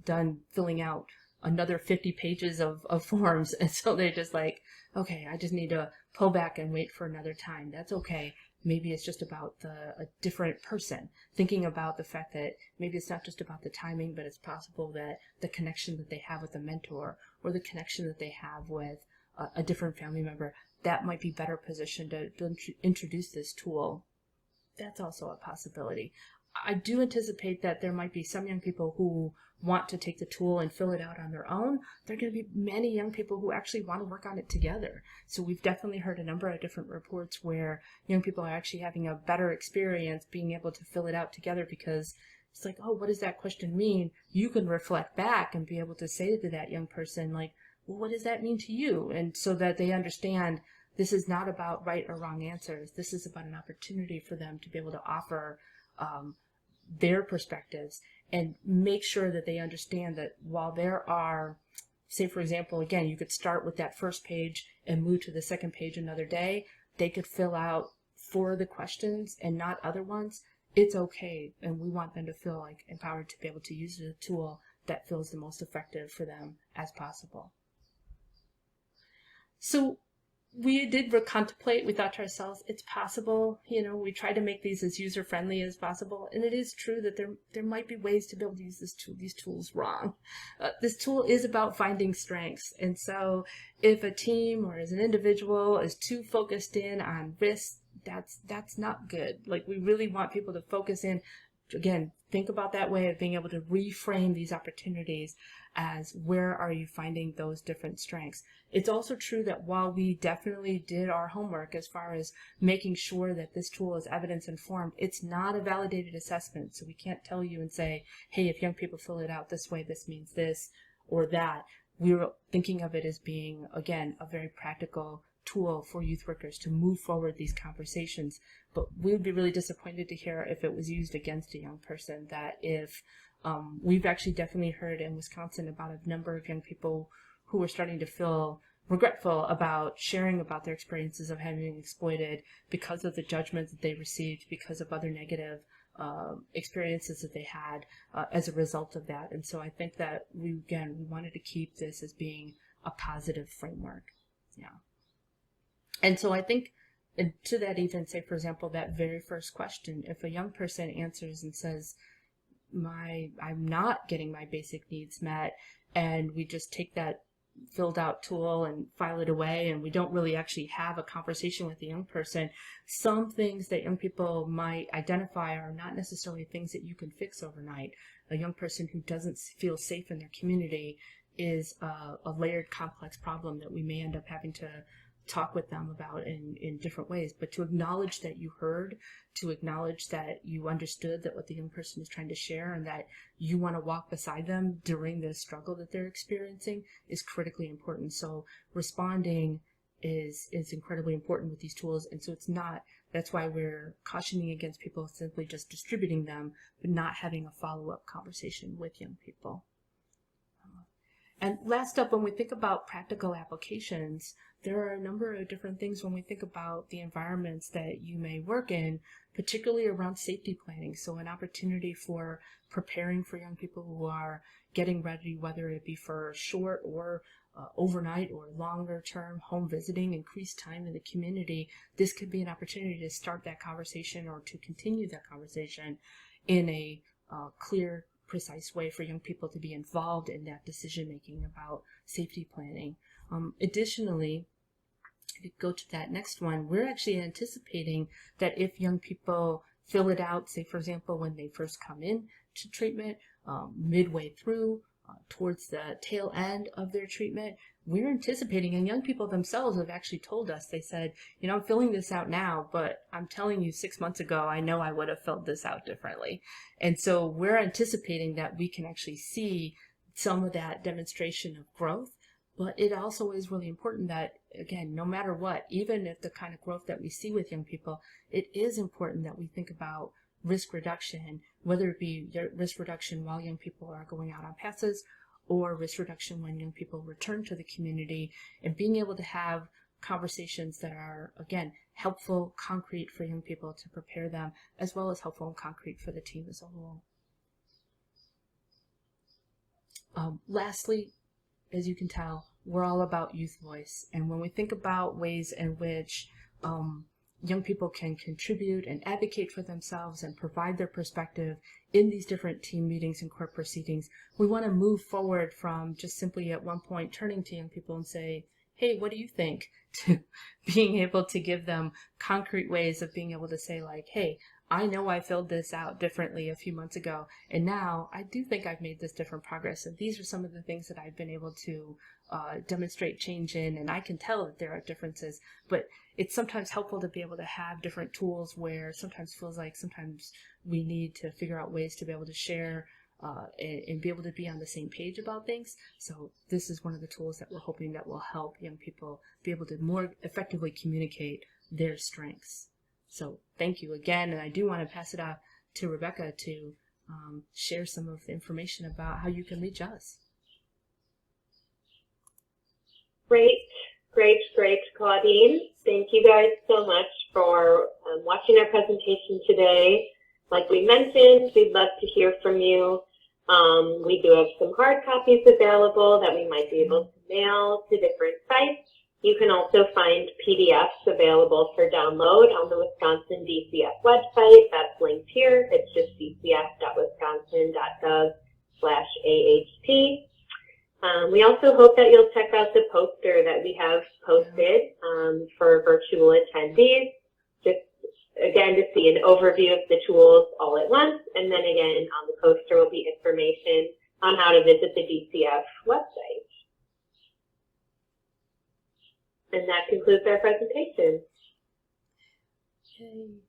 done filling out another 50 pages of forms. And so they're just like, okay, I just need to pull back and wait for another time. That's okay. Maybe it's just about a different person, thinking about the fact that maybe it's not just about the timing, but it's possible that the connection that they have with a mentor or the connection that they have with a different family member, that might be better positioned to introduce this tool. That's also a possibility. I do anticipate that there might be some young people who want to take the tool and fill it out on their own. There are going to be many young people who actually want to work on it together. So we've definitely heard a number of different reports where young people are actually having a better experience being able to fill it out together, because it's like, oh, what does that question mean? You can reflect back and be able to say to that young person, like, well, what does that mean to you? And so that they understand this is not about right or wrong answers. This is about an opportunity for them to be able to offer their perspectives and make sure that they understand that while there are, say, for example, again, you could start with that first page and move to the second page another day. They could fill out 4 of the questions and not other ones. It's okay. And we want them to feel like empowered to be able to use the tool that feels the most effective for them as possible. So we did contemplate. We thought to ourselves, it's possible, we try to make these as user-friendly as possible. And it is true that there might be ways to be able to use these tools wrong. This tool is about finding strengths. And so if a team or as an individual is too focused in on risks, that's not good. Like, we really want people to focus in. Again, think about that way of being able to reframe these opportunities as, where are you finding those different strengths? It's also true that while we definitely did our homework as far as making sure that this tool is evidence informed, it's not a validated assessment. So we can't tell you and say, hey, if young people fill it out this way, this means this or that. We were thinking of it as being, again, a very practical tool for youth workers to move forward these conversations. But we would be really disappointed to hear if it was used against a young person, that if we've actually definitely heard in Wisconsin about a number of young people who are starting to feel regretful about sharing about their experiences of having been exploited because of the judgment that they received, because of other negative experiences that they had as a result of that. And so I think that we wanted to keep this as being a positive framework. Yeah. And so I think, and to that even say, for example, that very first question, if a young person answers and says, I'm not getting my basic needs met, and we just take that filled out tool and file it away, and we don't really actually have a conversation with the young person, some things that young people might identify are not necessarily things that you can fix overnight. A young person who doesn't feel safe in their community is a layered, complex problem that we may end up having to talk with them about in different ways. But to acknowledge that you heard, to acknowledge that you understood that what the young person is trying to share, and that you want to walk beside them during the struggle that they're experiencing, is critically important. So responding is incredibly important with these tools. And so that's why we're cautioning against people simply just distributing them, but not having a follow-up conversation with young people. And last up, when we think about practical applications, there are a number of different things when we think about the environments that you may work in, particularly around safety planning. So an opportunity for preparing for young people who are getting ready, whether it be for short or overnight or longer term home visiting, increased time in the community. This could be an opportunity to start that conversation or to continue that conversation in a clear, precise way for young people to be involved in that decision making about safety planning. Additionally, if you go to that next one, we're actually anticipating that if young people fill it out, say for example when they first come in to treatment, midway through, towards the tail end of their treatment, we're anticipating, and young people themselves have actually told us, they said, I'm filling this out now, but I'm telling you 6 months ago, I know I would have filled this out differently. And so we're anticipating that we can actually see some of that demonstration of growth. But it also is really important that, again, no matter what, even if the kind of growth that we see with young people, it is important that we think about risk reduction, whether it be risk reduction while young people are going out on passes, or risk reduction when young people return to the community, and being able to have conversations that are, again, helpful, concrete for young people to prepare them, as well as helpful and concrete for the team as a whole. Lastly, as you can tell, we're all about youth voice. And when we think about ways in which young people can contribute and advocate for themselves and provide their perspective in these different team meetings and court proceedings, we want to move forward from just simply at one point turning to young people and say, hey, what do you think? To being able to give them concrete ways of being able to say, like, hey, I know I filled this out differently a few months ago, and now I do think I've made this different progress. And these are some of the things that I've been able to demonstrate change in, and I can tell that there are differences. But it's sometimes helpful to be able to have different tools where sometimes feels like sometimes we need to figure out ways to be able to share and be able to be on the same page about things. So this is one of the tools that we're hoping that will help young people be able to more effectively communicate their strengths. So thank you again, and I do want to pass it off to Rebecca to share some of the information about how you can reach us. Great, Claudine. Thank you guys so much for watching our presentation today. Like we mentioned, we'd love to hear from you. We do have some hard copies available that we might be able to mail to different sites. You can also find PDFs available for download on the Wisconsin DCF website. That's linked here. It's just dcf.wisconsin.gov/AHP. We also hope that you'll check out the poster that we have posted for virtual attendees, just again to see an overview of the tools all at once, and then again on the poster will be information on how to visit the DCF website. And that concludes our presentation. Yay.